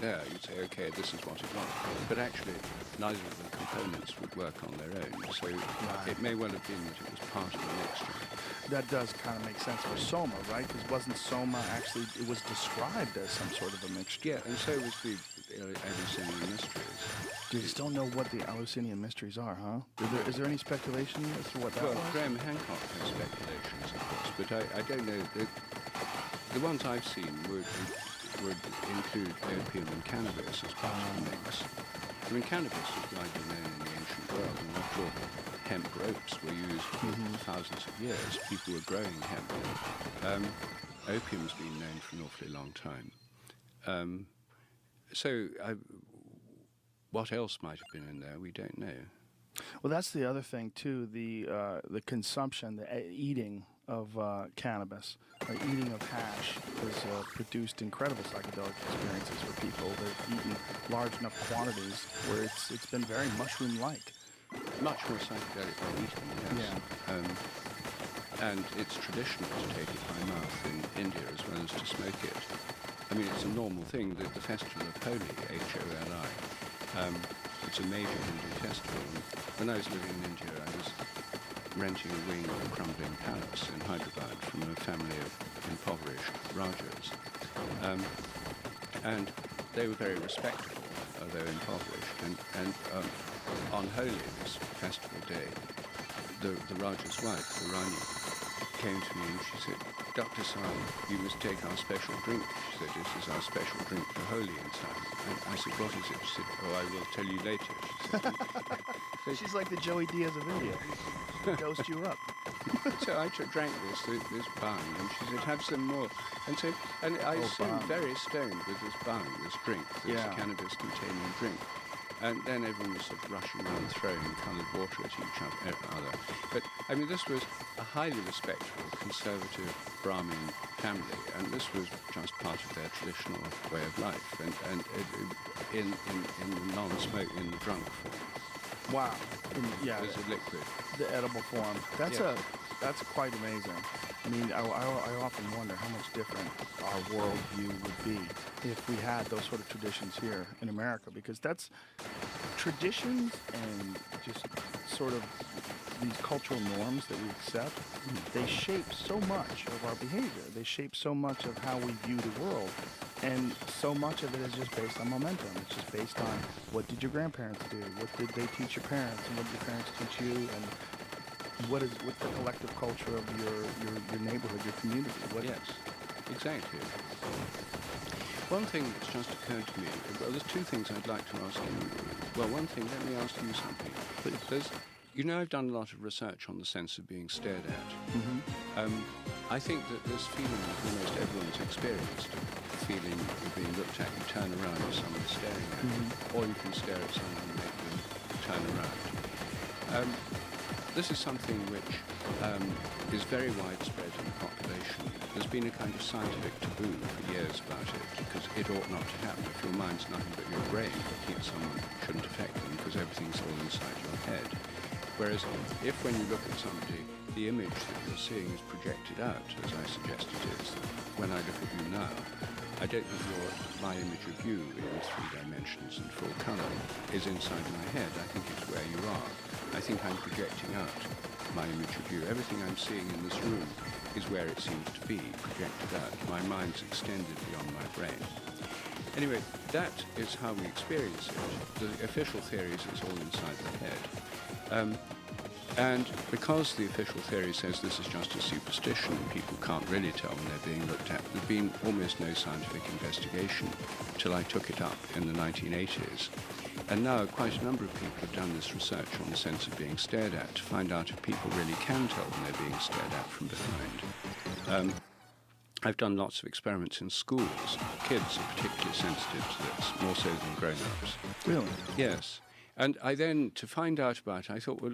there, you'd say, okay, this is what it was. But actually, neither of the components would work on their own. So it may well have been that it was part of a mixture. That does kind of make sense for soma, right? Because wasn't soma actually, it was described as some sort of a mixture. Yeah, and so was the Eleusinian mysteries. Do you still know what the Eleusinian mysteries are, huh? Is there any speculation as to what that was? Graham Hancock has speculations, of course, but I don't know. The ones I've seen would include opium and cannabis as part of the mix. I mean, cannabis was widely known in the ancient world, and after all, hemp ropes were used for thousands of years. People were growing hemp. Opium's been known for an awfully long time. What else might have been in there, we don't know. Well, that's the other thing, too, the consumption, the eating of cannabis, or eating of hash has produced incredible psychedelic experiences for people. They've eaten large enough quantities where it's been very mushroom-like. Much more psychedelic than eating, yes. Yeah. And it's traditional to take it by mouth in India as well as to smoke it. I mean, it's a normal thing. The festival of Holi, H-O-L-I, it's a major Hindu festival. And when I was living in India, I was renting a wing of a crumbling palace in Hyderabad from a family of impoverished Rajas. And they were very respectable, although impoverished. And on Holi, this festival day, the Raja's wife, the Rani, came to me and she said, Dr. Sahib, you must take our special drink. She said, this is our special drink for Holi inside. And I said, what is it? She said, oh, I will tell you later. She said, she's like the Joey Diaz of India. She dosed you up. So I drank this bang, and she said, have some more. And I seemed very stoned with this bang, this drink, this cannabis-containing drink. And then everyone was sort of rushing around throwing coloured water at each other. But, I mean, this was a highly respectful, conservative Brahmin family, and this was just part of their traditional way of life, and in the non-smoke, in the drunk form. Wow. As a liquid. The edible form. That's quite amazing. I mean, I often wonder how much different our worldview would be if we had those sort of traditions here in America, because that's traditions and just sort of these cultural norms that we accept, they shape so much of our behavior. They shape so much of how we view the world. And so much of it is just based on momentum. It's just based on what did your grandparents do? What did they teach your parents? And what did your parents teach you? And what's the collective culture of your neighborhood, your community? Yes, exactly. One thing that's just occurred to me, well, there's two things I'd like to ask you. Well, one thing, let me ask you something. I've done a lot of research on the sense of being stared at. I think that this feeling that almost everyone's experienced, the feeling of being looked at, you turn around and someone's staring at you, or you can stare at someone and make them turn around. This is something which is very widespread in the population. There's been a kind of scientific taboo for years about it, because it ought not to happen. If your mind's nothing but your brain, looking at someone shouldn't affect them, because everything's all inside your head. Whereas if when you look at somebody, the image that you're seeing is projected out, as I suggest it is, when I look at you now, I don't think my image of you in 3 dimensions and full colour is inside my head. I think it's where you are. I think I'm projecting out my image of you. Everything I'm seeing in this room is where it seems to be, projected out. My mind's extended beyond my brain. Anyway, that is how we experience it. The official theory is it's all inside the head. And because the official theory says this is just a superstition and people can't really tell when they're being looked at, there's been almost no scientific investigation till I took it up in the 1980s. And now quite a number of people have done this research on the sense of being stared at to find out if people really can tell when they're being stared at from behind. I've done lots of experiments in schools. Kids are particularly sensitive to this, more so than grown-ups. Really? Yes. And I then, to find out about it, I thought, well,